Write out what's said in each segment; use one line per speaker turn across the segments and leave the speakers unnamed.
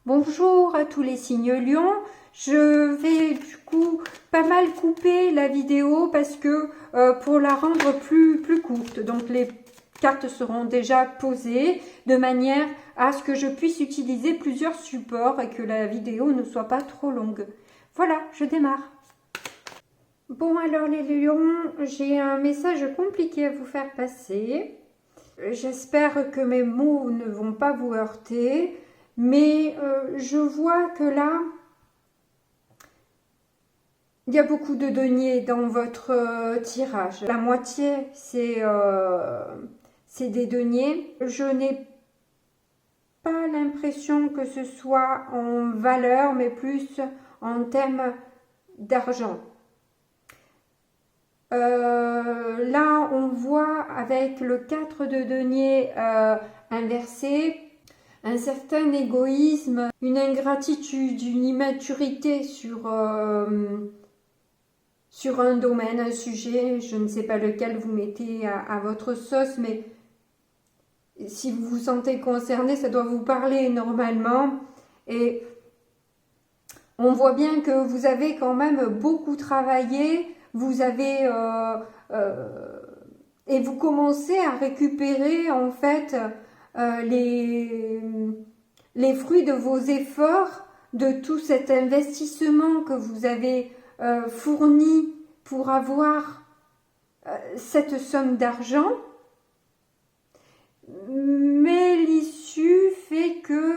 Bonjour à tous les signes Lion. Je vais du coup pas mal couper la vidéo parce que pour la rendre plus courte. Donc les cartes seront déjà posées de manière à ce que je puisse utiliser plusieurs supports et que la vidéo ne soit pas trop longue. Voilà, je démarre. Bon alors les lions, j'ai un message compliqué à vous faire passer. J'espère que mes mots ne vont pas vous heurter. Mais je vois que là, il y a beaucoup de deniers dans votre tirage. La moitié, c'est des deniers. Je n'ai pas l'impression que ce soit en valeur, mais plus en termes d'argent. Là, on voit avec le 4 de deniers inversé, un certain égoïsme, une ingratitude, une immaturité sur un domaine, un sujet, je ne sais pas lequel vous mettez à votre sauce, mais si vous vous sentez concerné, ça doit vous parler normalement. Et on voit bien que vous avez quand même beaucoup travaillé, vous avez et vous commencez à récupérer en fait les fruits de vos efforts, de tout cet investissement que vous avez fourni pour avoir cette somme d'argent. Mais l'issue fait que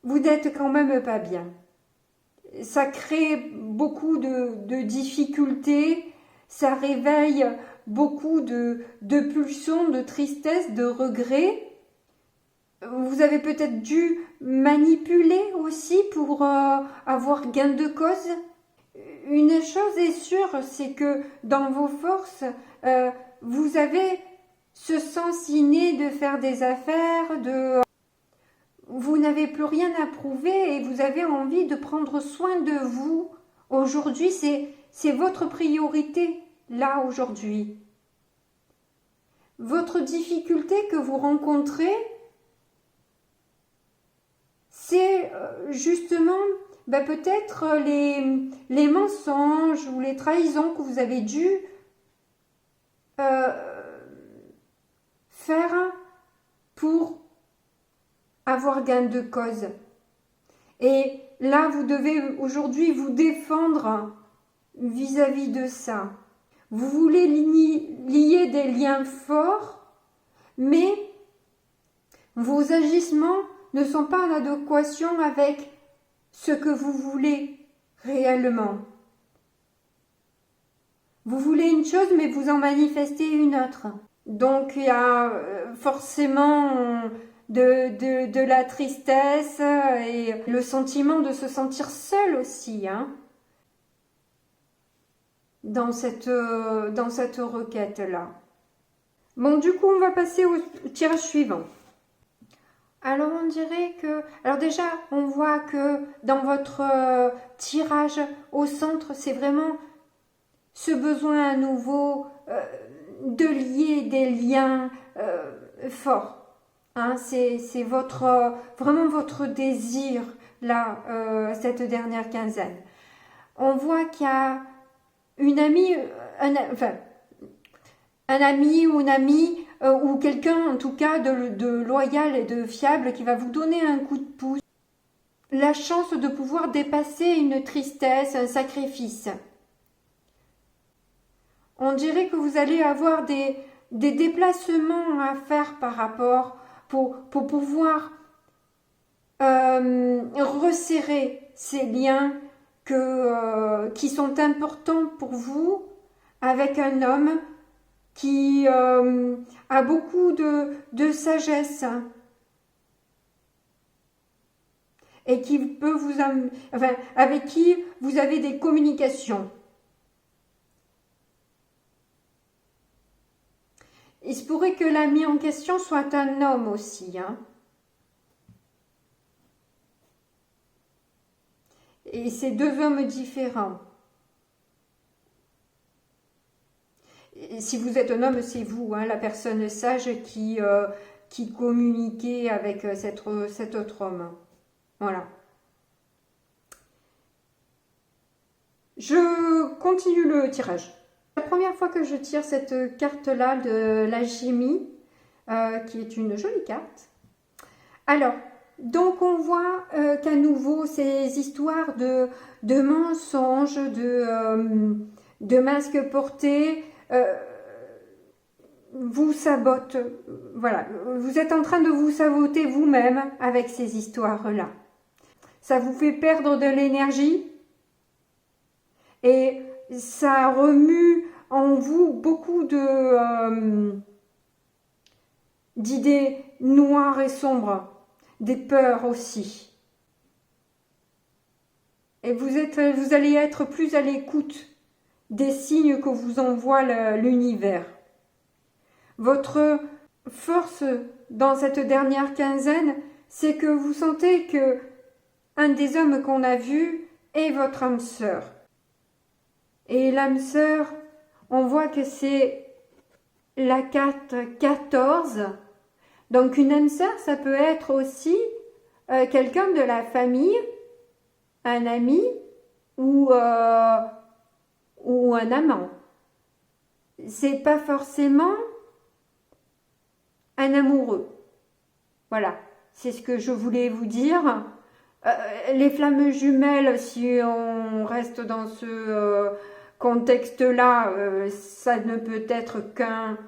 vous n'êtes quand même pas bien. Ça crée beaucoup de difficultés, ça réveille beaucoup de pulsions, de tristesse, de regrets. Vous avez peut-être dû manipuler aussi pour avoir gain de cause. Une chose est sûre, c'est que dans vos forces, vous avez ce sens inné de faire des affaires, vous n'avez plus rien à prouver et vous avez envie de prendre soin de vous. Aujourd'hui, c'est votre priorité, là, aujourd'hui. Votre difficulté que vous rencontrez, c'est justement peut-être les mensonges ou les trahisons que vous avez dû faire pour avoir gain de cause. Et là, vous devez aujourd'hui vous défendre vis-à-vis de ça. Vous voulez lier des liens forts, mais vos agissements ne sont pas en adéquation avec ce que vous voulez réellement. Vous voulez une chose, mais vous en manifestez une autre. Donc, il y a forcément de la tristesse et le sentiment de se sentir seul aussi, hein, dans cette requête-là. Bon, du coup, on va passer au tirage suivant. Alors, on dirait que... Alors déjà, on voit que dans votre tirage au centre, c'est vraiment ce besoin à nouveau de lier des liens forts. Hein, c'est vraiment votre désir, là, cette dernière quinzaine. On voit qu'il y a une amie, un ami ou une amie, ou quelqu'un en tout cas de loyal et de fiable qui va vous donner un coup de pouce. La chance de pouvoir dépasser une tristesse, un sacrifice. On dirait que vous allez avoir des déplacements à faire par rapport pour pouvoir resserrer ces liens qui sont importants pour vous avec un homme qui a beaucoup de sagesse et qui peut avec qui vous avez des communications. Il se pourrait que l'ami en question soit un homme aussi, hein. Et c'est deux hommes différents. Et si vous êtes un homme, c'est vous, hein, la personne sage qui qui communiquait avec cet autre homme. Voilà. Je continue le tirage. La première fois que je tire cette carte-là de l'alchimie, qui est une jolie carte. Alors, donc on voit qu'à nouveau ces histoires de mensonges, de masques portés, vous sabotent. Voilà, vous êtes en train de vous saboter vous-même avec ces histoires-là. Ça vous fait perdre de l'énergie et ça remue en vous beaucoup d'idées noires et sombres, des peurs aussi. Et vous allez être plus à l'écoute des signes que vous envoie l'univers. Votre force dans cette dernière quinzaine, c'est que vous sentez que un des hommes qu'on a vu est votre âme sœur. Et l'âme sœur, on voit que c'est la carte 14. Donc une âme sœur, ça peut être aussi quelqu'un de la famille, un ami ou un amant. C'est pas forcément un amoureux. Voilà, c'est ce que je voulais vous dire. Les flammes jumelles, si on reste dans ce contexte-là, ça ne peut être qu'un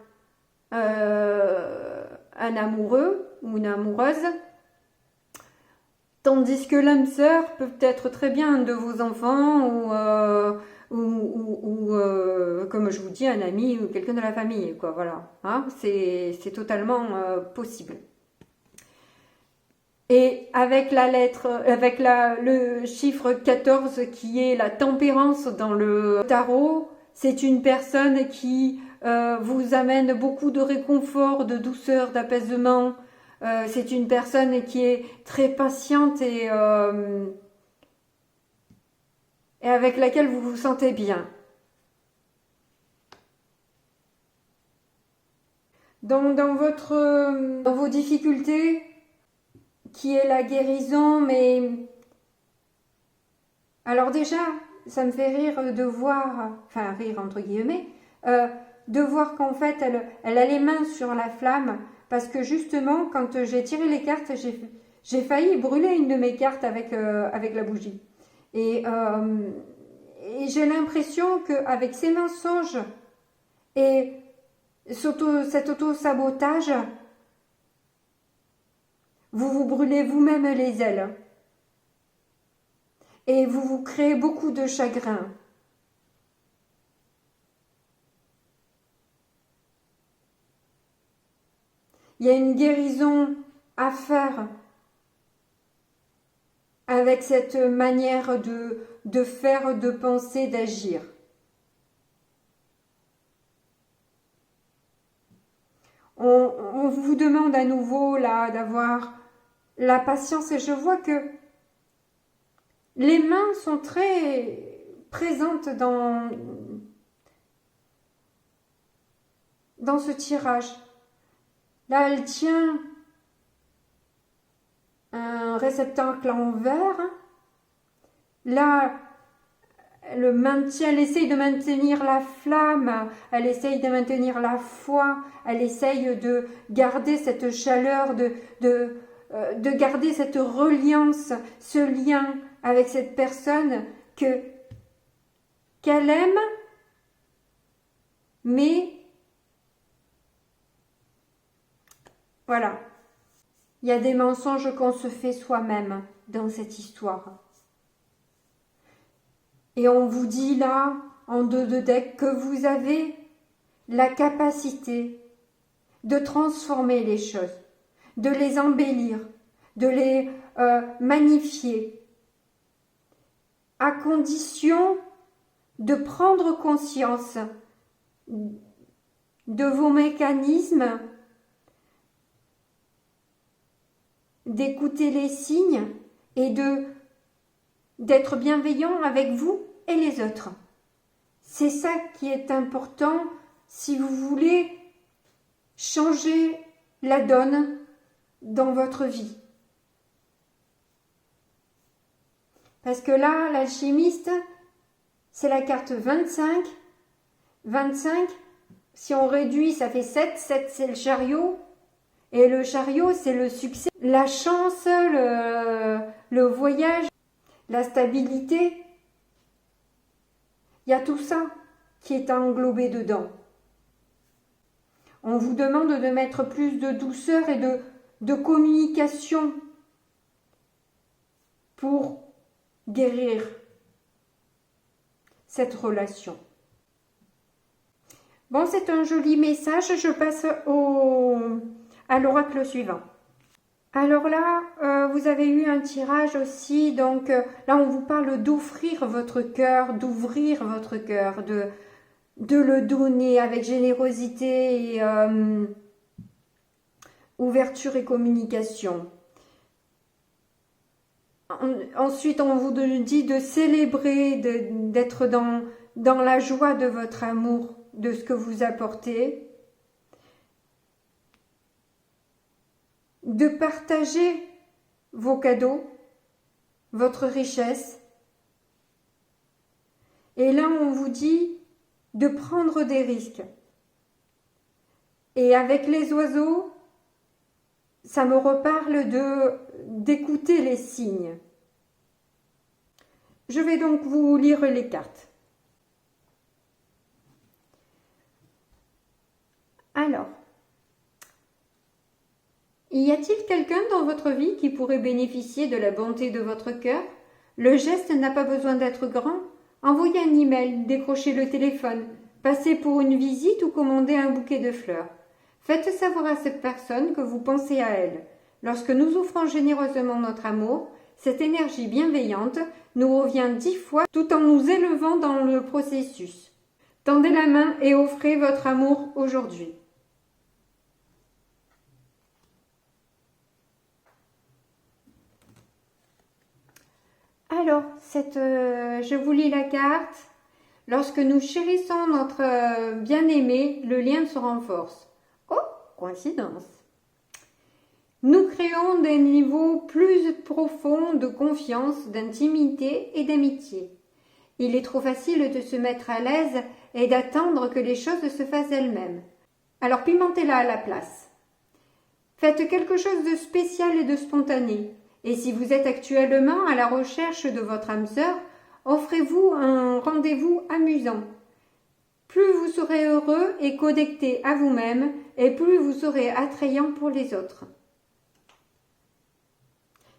amoureux ou une amoureuse. Tandis que l'âme sœur peut être très bien un de vos enfants ou comme je vous dis, un ami ou quelqu'un de la famille, quoi, voilà. Hein, c'est totalement possible. Et avec la lettre, avec le chiffre 14 qui est la tempérance dans le tarot, c'est une personne qui vous amène beaucoup de réconfort, de douceur, d'apaisement. C'est une personne qui est très patiente et avec laquelle vous vous sentez bien. Dans vos difficultés, qui est la guérison, mais alors déjà, ça me fait rire de voir, enfin rire entre guillemets, de voir qu'en fait elle a les mains sur la flamme, parce que justement quand j'ai tiré les cartes, j'ai failli brûler une de mes cartes avec la bougie. Et j'ai l'impression qu'avec ces mensonges et cet auto-sabotage, vous vous brûlez vous-même les ailes. Et vous vous créez beaucoup de chagrin. Il y a une guérison à faire avec cette manière de faire, de penser, d'agir. On vous demande à nouveau là d'avoir la patience et je vois que les mains sont très présentes dans ce tirage. Là, elle tient un réceptacle en verre. Là, elle essaye de maintenir la flamme, elle essaye de maintenir la foi, elle essaye de garder cette chaleur, de garder cette reliance, ce lien avec cette personne qu'elle aime, mais voilà, il y a des mensonges qu'on se fait soi-même dans cette histoire. Et on vous dit là, en deux de deck, que vous avez la capacité de transformer les choses, de les embellir, de les magnifier, à condition de prendre conscience de vos mécanismes, d'écouter les signes et d'être bienveillant avec vous et les autres. C'est ça qui est important si vous voulez changer la donne dans votre vie. Parce que là, l'alchimiste, c'est la carte 25. 25, si on réduit, ça fait 7. 7, c'est le chariot. Et le chariot, c'est le succès, la chance, le voyage, la stabilité. Il y a tout ça qui est englobé dedans. On vous demande de mettre plus de douceur et de communication pour guérir cette relation. Bon, c'est un joli message. Je passe à l'oracle suivant. Alors là, vous avez eu un tirage aussi. Donc là, on vous parle d'offrir votre cœur, d'ouvrir votre cœur, de le donner avec générosité et ouverture et communication. Ensuite, on vous dit de célébrer, d'être dans la joie de votre amour, de ce que vous apportez, de partager vos cadeaux, votre richesse. Et là, on vous dit de prendre des risques. Et avec les oiseaux, ça me reparle d'écouter les signes. Je vais donc vous lire les cartes. Alors, y a-t-il quelqu'un dans votre vie qui pourrait bénéficier de la bonté de votre cœur? Le geste n'a pas besoin d'être grand. Envoyez un email, décrochez le téléphone, passez pour une visite ou commandez un bouquet de fleurs. Faites savoir à cette personne que vous pensez à elle. Lorsque nous offrons généreusement notre amour, cette énergie bienveillante nous revient 10 fois tout en nous élevant dans le processus. Tendez la main et offrez votre amour aujourd'hui. Alors, je vous lis la carte. Lorsque nous chérissons notre bien-aimé, le lien se renforce. Oh, coïncidence. Nous créons des niveaux plus profonds de confiance, d'intimité et d'amitié. Il est trop facile de se mettre à l'aise et d'attendre que les choses se fassent elles-mêmes. Alors pimentez-la à la place. Faites quelque chose de spécial et de spontané. Et si vous êtes actuellement à la recherche de votre âme sœur, offrez-vous un rendez-vous amusant. Plus vous serez heureux et connecté à vous-même, et plus vous serez attrayant pour les autres.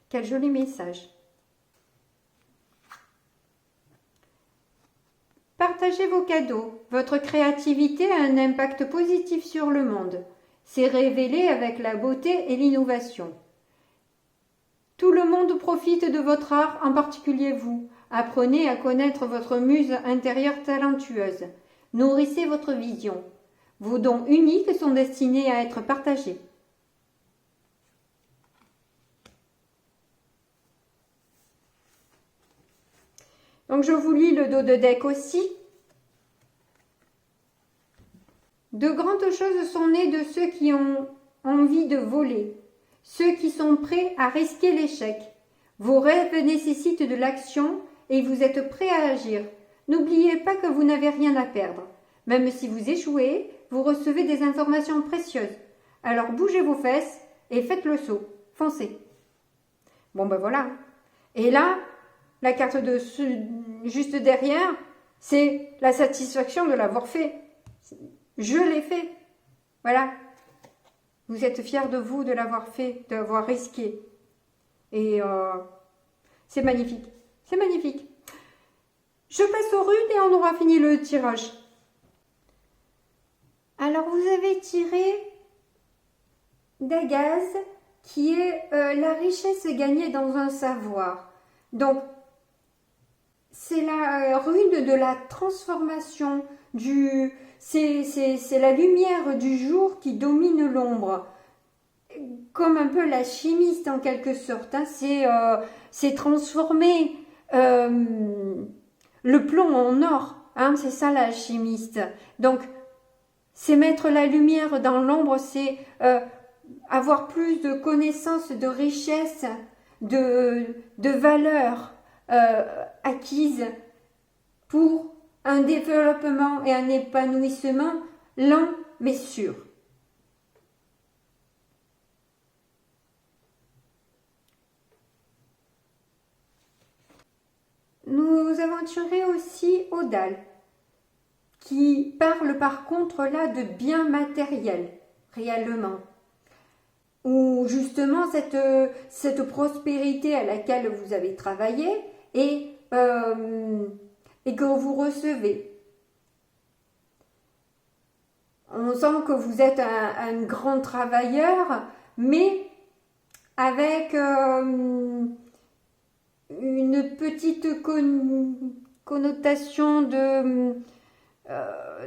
Quel joli message. Partagez vos cadeaux. Votre créativité a un impact positif sur le monde. C'est révélé avec la beauté et l'innovation. Tout le monde profite de votre art, en particulier vous. Apprenez à connaître votre muse intérieure talentueuse. Nourrissez votre vision. Vos dons uniques sont destinés à être partagés. Donc je vous lis le dos de deck aussi. De grandes choses sont nées de ceux qui ont envie de voler, ceux qui sont prêts à risquer l'échec. Vos rêves nécessitent de l'action et vous êtes prêts à agir. N'oubliez pas que vous n'avez rien à perdre. Même si vous échouez, vous recevez des informations précieuses. Alors bougez vos fesses et faites le saut. Foncez. Bon ben voilà. Et là, la carte juste derrière, c'est la satisfaction de l'avoir fait. Je l'ai fait. Voilà. Vous êtes fiers de vous, de l'avoir fait, d'avoir risqué. Et c'est magnifique. C'est magnifique. Je passe aux runes et on aura fini le tirage. Alors, vous avez tiré d'Agaz, qui est la richesse gagnée dans un savoir. Donc, c'est la rune de la transformation, c'est la lumière du jour qui domine l'ombre. Comme un peu la chimiste en quelque sorte, hein. C'est transformer le plomb en or, hein. C'est ça la chimiste. Donc, c'est mettre la lumière dans l'ombre, c'est avoir plus de connaissances, de richesses, de valeurs acquises pour un développement et un épanouissement lent mais sûr. Nous avons tiré aussi Odal, qui parle par contre là de biens matériels, réellement. Où justement cette prospérité à laquelle vous avez travaillé et que vous recevez. On sent que vous êtes un grand travailleur, mais avec une petite connotation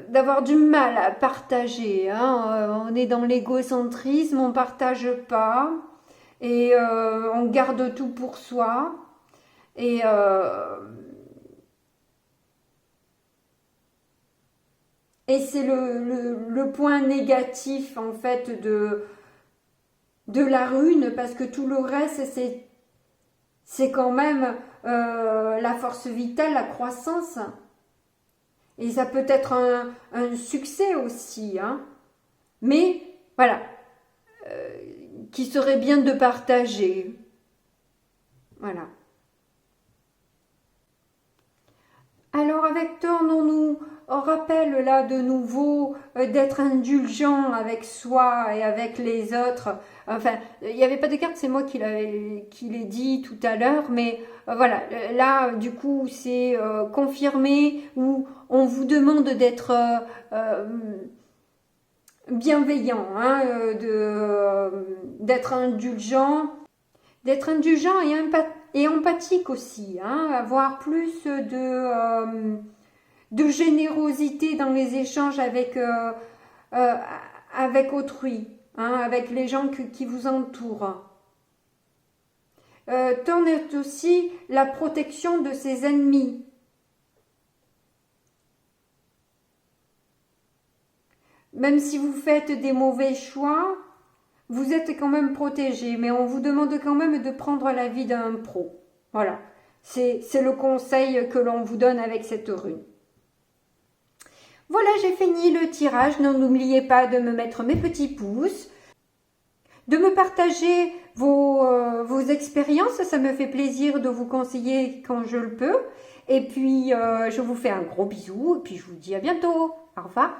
d'avoir du mal à partager. Hein. On est dans l'égocentrisme, on ne partage pas et on garde tout pour soi. Et c'est le point négatif en fait de la rune, parce que tout le reste c'est quand même la force vitale, la croissance. Et ça peut être un succès aussi, hein. Mais voilà, qui serait bien de partager. Voilà. Alors avec Thorne, on nous rappelle là de nouveau d'être indulgent avec soi et avec les autres. Enfin, il n'y avait pas de carte, c'est moi qui l'ai dit tout à l'heure, mais voilà, là du coup c'est confirmé, où on vous demande d'être bienveillant, hein, d'être indulgent et empathique aussi, hein, avoir plus de générosité dans les échanges avec autrui, hein, avec les gens qui vous entourent. Thorne est aussi la protection de ses ennemis. Même si vous faites des mauvais choix, vous êtes quand même protégé, mais on vous demande quand même de prendre la vie d'un pro. Voilà, c'est le conseil que l'on vous donne avec cette rune. Voilà, j'ai fini le tirage. N'oubliez pas de me mettre mes petits pouces, de me partager vos expériences. Ça me fait plaisir de vous conseiller quand je le peux. Et puis, je vous fais un gros bisou et puis je vous dis à bientôt. Au revoir.